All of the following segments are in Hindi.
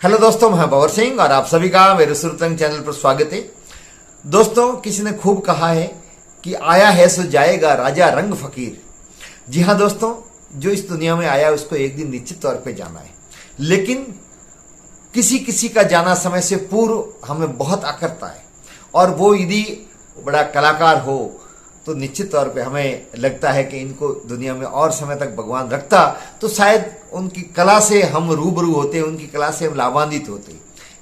हेलो दोस्तों, मैं बवर सिंह और आप सभी का मेरे सुरतंग चैनल पर स्वागत है। दोस्तों, किसी ने खूब कहा है कि आया है सो जाएगा राजा रंग फकीर। जी हाँ दोस्तों, जो इस दुनिया में आया उसको एक दिन निश्चित तौर पे जाना है, लेकिन किसी किसी का जाना समय से पूर्व हमें बहुत आकर्षता है, और वो यदि बड़ा कलाकार हो तो निश्चित तौर पे हमें लगता है कि इनको दुनिया में और समय तक भगवान रखता तो शायद उनकी कला से हम रूबरू होते, उनकी कला से हम लाभान्वित होते।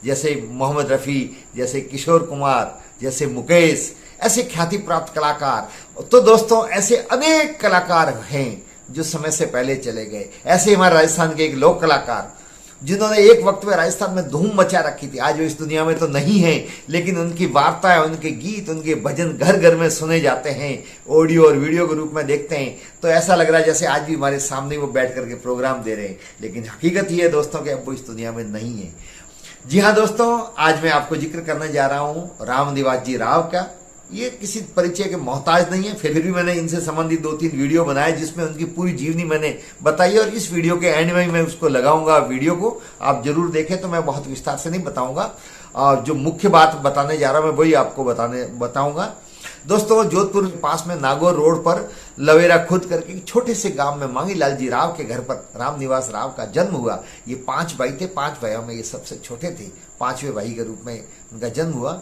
जैसे मोहम्मद रफ़ी, जैसे किशोर कुमार, जैसे मुकेश, ऐसे ख्याति प्राप्त कलाकार। तो दोस्तों, ऐसे अनेक कलाकार हैं जो समय से पहले चले गए। ऐसे हमारे राजस्थान के एक लोक कलाकार जिन्होंने एक वक्त में राजस्थान में धूम मचा रखी थी, आज वो इस दुनिया में तो नहीं है, लेकिन उनकी वार्ताएं, उनके गीत, उनके भजन घर घर में सुने जाते हैं, ऑडियो और वीडियो के रूप में देखते हैं, तो ऐसा लग रहा है जैसे आज भी हमारे सामने वो बैठ करके प्रोग्राम दे रहे हैं। लेकिन हकीकत ये है दोस्तों कि अब वो इस दुनिया में नहीं है। जी हाँ दोस्तों, आज मैं आपको जिक्र करने जा रहा हूँ रामनिवास जी राव का। ये किसी परिचय के मोहताज नहीं है, फिर भी मैंने इनसे संबंधित 2-3 वीडियो बनाए जिसमें उनकी पूरी जीवनी मैंने बताई, और इस वीडियो के एंड में मैं उसको लगाऊंगा वीडियो को, आप जरूर देखें। तो मैं बहुत विस्तार से नहीं बताऊंगा, जो मुख्य बात बताने जा रहा हूं मैं वही आपको बताऊंगा। दोस्तों, जोधपुर के पास में नागौर रोड पर लवेरा खुद करके एक छोटे से गांव में मांगीलाल जी राव के घर पर रामनिवास राव का जन्म हुआ। ये 5 भाई थे, 5 भाइयों में ये सबसे छोटे थे, 5वें भाई के रूप में उनका जन्म हुआ।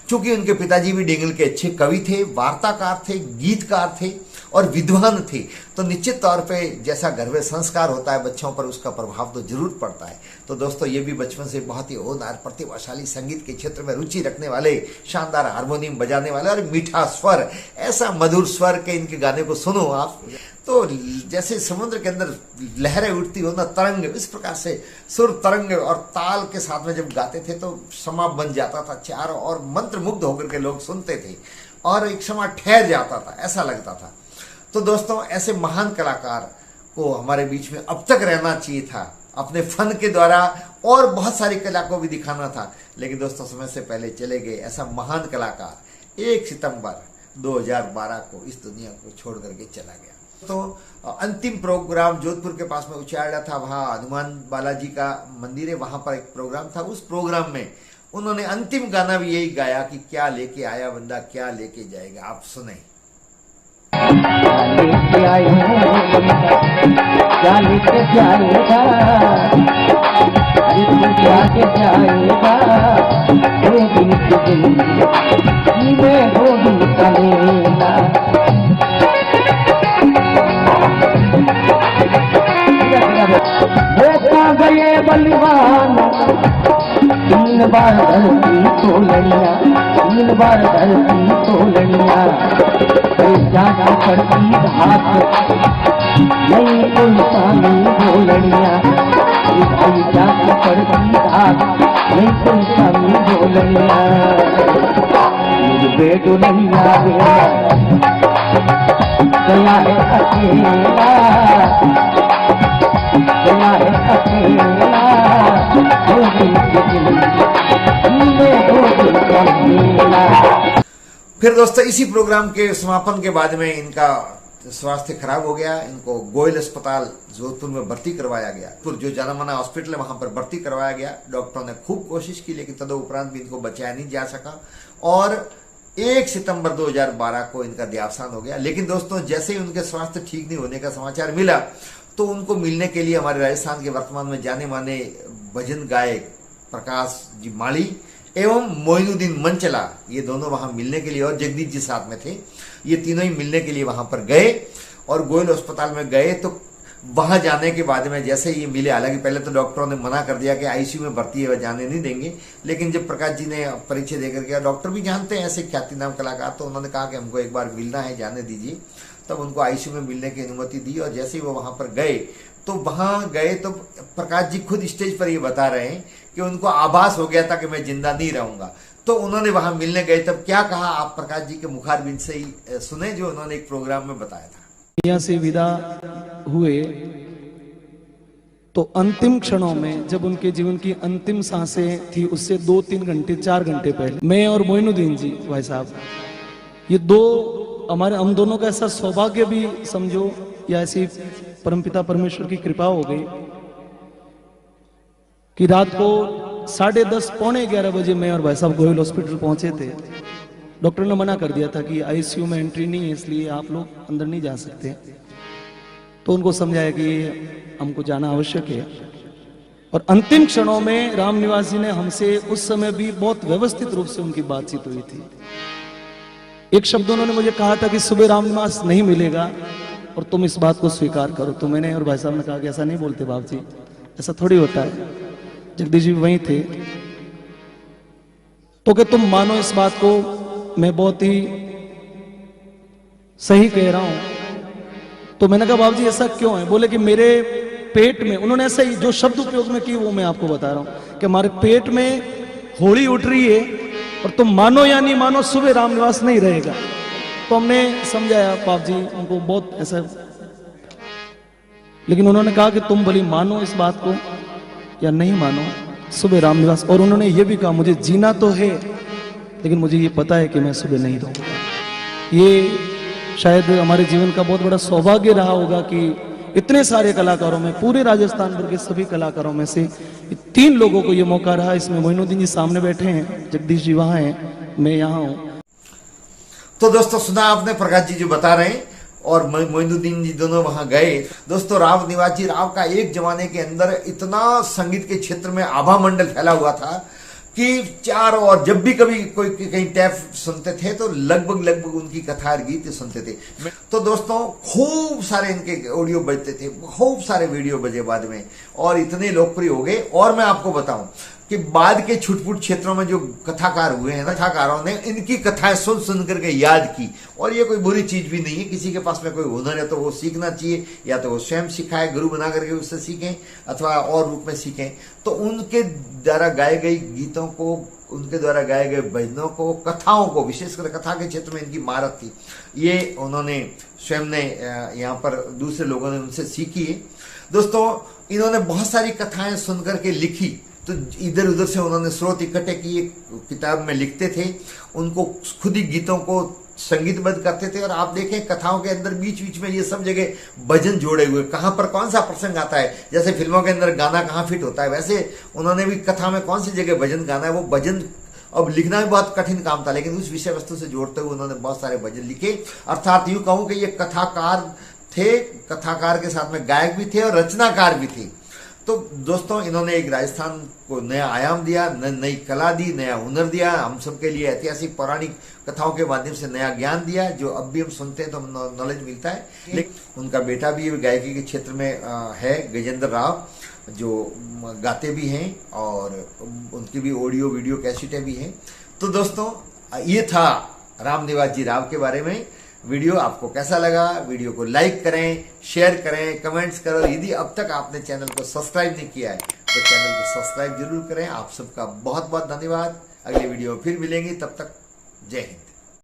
चूंकि उनके पिताजी भी डेंगल के अच्छे कवि थे, वार्ताकार थे, गीतकार थे और विद्वान थे, तो निश्चित तौर पे जैसा घर में संस्कार होता है बच्चों पर, उसका प्रभाव तो जरूर पड़ता है। तो दोस्तों, ये भी बचपन से बहुत ही होनहार, प्रतिभाशाली, संगीत के क्षेत्र में रुचि रखने वाले, शानदार हारमोनियम बजाने वाले और मीठा स्वर, ऐसा मधुर स्वर के इनके गाने को सुनो आप तो जैसे समुद्र के अंदर लहरें उठती हो ना, तरंग, इस प्रकार से सुर, तरंग और ताल के साथ में जब गाते थे तो समा बन जाता था चारों, और मंत्रमुग्ध होकर के लोग सुनते थे और एक समा ठहर जाता था, ऐसा लगता था। तो दोस्तों, ऐसे महान कलाकार को हमारे बीच में अब तक रहना चाहिए था, अपने फन के द्वारा और बहुत सारी कला को भी दिखाना था, लेकिन दोस्तों समय से पहले चले गए। ऐसा महान कलाकार 1 सितंबर 2012 को इस दुनिया को छोड़ करके चला गया। तो अंतिम प्रोग्राम जोधपुर के पास में उचाड़ा था, वहां हनुमान बालाजी का मंदिर है, वहां पर एक प्रोग्राम था। उस प्रोग्राम में उन्होंने अंतिम गाना भी यही गाया कि क्या लेके आया बंदा क्या लेके जाएगा। आप सुने। लेके आए क्या लेके जाएगा, क्या के जाएगा, दिन के दिन में होगी कलेला। देखा गए बलिवान 3 बार धरती तो लड़िया, 3 बार धरती तो लड़िया। जाना पड़ती घाट नहीं कोई सामी बोलनिया, भाई जाना पड़ती घाट नहीं कोई सामी बोलनिया। मेरे बेटो नहीं आवेला, चला है अकेला, चला है अकेला, हो दिन के दिन में हो दिन का मेला। फिर दोस्तों, इसी प्रोग्राम के समापन के बाद में इनका स्वास्थ्य खराब हो गया। इनको गोयल अस्पताल जोधपुर में भर्ती करवाया गया। जो जाना माना हॉस्पिटल है वहां पर भर्ती करवाया गया। डॉक्टरों ने खूब कोशिश की, लेकिन तदुपरांत भी इनको बचाया नहीं जा सका, और 1 सितंबर 2012 को इनका देहावसान हो गया। लेकिन दोस्तों, जैसे ही उनके स्वास्थ्य ठीक नहीं होने का समाचार मिला तो उनको मिलने के लिए हमारे राजस्थान के वर्तमान में जाने माने भजन गायक प्रकाश जी माली एवं मोइनुद्दीन मंचला, ये दोनों वहां मिलने के लिए, और जगदीश जी साथ में थे, ये तीनों ही मिलने के लिए वहां पर गए और गोयल अस्पताल में गए। तो वहां जाने के बाद में जैसे ये मिले, हालांकि पहले तो डॉक्टरों ने मना कर दिया कि आईसीयू में भर्ती है, वह जाने नहीं देंगे, लेकिन जब प्रकाश जी ने परिचय देकर गया, डॉक्टर भी जानते हैं ऐसे ख्याति नाम कलाकार, तो उन्होंने कहा कि हमको एक बार मिलना है, जाने दीजिए। तब उनको आईसीयू में मिलने की अनुमति दी, और जैसे ही वो वहां पर गए तो प्रकाश जी खुद स्टेज पर ये बता रहे हैं कि उनको आभास हो गया था कि मैं जिंदा नहीं रहूंगा। तो उन्होंने वहां मिलने गए, तब क्या कहा आप प्रकाश जी के मुखारबिंद से ही सुने, जो उन्होंने एक प्रोग्राम में बताया था। यहाँ से विदा हुए तो अंतिम क्षणों में, जब उनके जीवन की अंतिम सांसें थी, उससे 2-3 घंटे 4 घंटे पहले मैं और मोइनुद्दीन जी भाई साहब, ये हम दोनों का ऐसा सौभाग्य भी समझो या ऐसी परमपिता परमेश्वर की कृपा हो गई कि रात को 10:30 पौने 11 बजे मैं और भाई साहब गोयल हॉस्पिटल पहुंचे थे। डॉक्टर ने मना कर दिया था कि आईसीयू में एंट्री नहीं है, इसलिए आप लोग अंदर नहीं जा सकते। तो उनको समझाया कि हमको जाना आवश्यक है। और अंतिम क्षणों में रामनिवास जी ने हमसे उस समय भी बहुत व्यवस्थित रूप से उनकी बातचीत हुई थी। एक शब्द उन्होंने मुझे कहा था कि सुबह रामनिवास नहीं मिलेगा और तुम इस बात को स्वीकार करो। तो मैंने और भाई साहब ने कहा कि ऐसा नहीं बोलते बाप जी, ऐसा थोड़ी होता है। जगदीश जी वहीं थे। तो कि तुम मानो इस बात को, मैं बहुत ही सही कह रहा हूं। तो मैंने कहा बाबू जी ऐसा क्यों है? बोले कि मेरे पेट में, उन्होंने ऐसा ही जो शब्द उपयोग में किए वो मैं आपको बता रहा हूं कि हमारे पेट में होली उठ रही है और तुम मानो या नहीं मानो सुबह रामनिवास नहीं रहेगा। तो हमने समझाया बाप जी उनको बहुत ऐसा, लेकिन उन्होंने कहा कि तुम भली मानो इस बात को या नहीं मानो, सुबह रामनिवास। और उन्होंने ये भी कहा मुझे जीना तो है लेकिन मुझे ये पता है कि मैं सुबह नहीं रहूंगा। ये शायद हमारे जीवन का बहुत बड़ा सौभाग्य रहा होगा कि इतने सारे कलाकारों में, पूरे राजस्थान भर के सभी कलाकारों में से 3 लोगों को ये मौका रहा। इसमें मोइनुद्दीन जी सामने बैठे हैं, जगदीश जी वहां हैं, मैं यहाँ हूं। तो दोस्तों सुना आपने प्रकाश जी जो बता रहे हैं, और मोइनुद्दीन जी दोनों वहां गए। दोस्तों रामनिवास जी राव का एक जमाने के अंदर इतना संगीत के क्षेत्र में आभा मंडल फैला हुआ था कि चारों ओर जब भी कभी कोई कहीं टैप सुनते थे तो लगभग उनकी कथा और गीत सुनते थे। तो दोस्तों खूब सारे इनके ऑडियो बजते थे, खूब सारे वीडियो बजे बाद में, और इतने लोकप्रिय हो गए। और मैं आपको बताऊं कि बाद के छुटपुट क्षेत्रों में जो कथाकार हुए हैं, कथाकारों ने इनकी कथाएं सुन सुन करके याद की। और ये कोई बुरी चीज भी नहीं है, किसी के पास में कोई हुनर है तो वो सीखना चाहिए, या तो वो स्वयं सिखाए, गुरु बना करके उससे सीखें, अथवा और रूप में सीखें। तो उनके द्वारा गाए गए गीतों को, उनके द्वारा गाए गए भजनों को, कथाओं को, विशेषकर कथा के क्षेत्र में इनकी महारत थी। ये उन्होंने स्वयं ने यहाँ पर दूसरे लोगों ने उनसे सीखी है। दोस्तों इन्होंने बहुत सारी कथाएं सुन करके लिखी, तो इधर उधर से उन्होंने स्रोत इकट्ठे किए, किताब में लिखते थे, उनको खुद ही गीतों को संगीतबद्ध करते थे। और आप देखें कथाओं के अंदर बीच बीच में ये सब जगह भजन जोड़े हुए, कहां पर कौन सा प्रसंग आता है, जैसे फिल्मों के अंदर गाना कहां फिट होता है, वैसे उन्होंने भी कथा में कौन सी जगह भजन गाना है, वो भजन अब लिखना भी बहुत कठिन काम था, लेकिन उस विषय वस्तु से जोड़ते हुए उन्होंने बहुत सारे भजन लिखे। अर्थात यूं कहूं कि ये कथाकार थे, कथाकार के साथ में गायक भी थे और रचनाकार भी थे। तो दोस्तों इन्होंने एक राजस्थान को नया आयाम दिया, नई कला दी, नया हुनर दिया, हम सबके लिए ऐतिहासिक पौराणिक कथाओं के माध्यम से नया ज्ञान दिया, जो अब भी हम सुनते हैं तो हम नॉलेज मिलता है। लेकिन उनका बेटा भी गायकी के क्षेत्र में है, गजेंद्र राव, जो गाते भी हैं और उनकी भी ऑडियो वीडियो कैसेटें भी हैं। तो दोस्तों ये था रामनिवास जी राव के बारे में। वीडियो आपको कैसा लगा? वीडियो को लाइक करें, शेयर करें, कमेंट्स करो। यदि अब तक आपने चैनल को सब्सक्राइब नहीं किया है तो चैनल को सब्सक्राइब जरूर करें। आप सबका बहुत बहुत धन्यवाद। अगले वीडियो में फिर मिलेंगे, तब तक जय हिंद।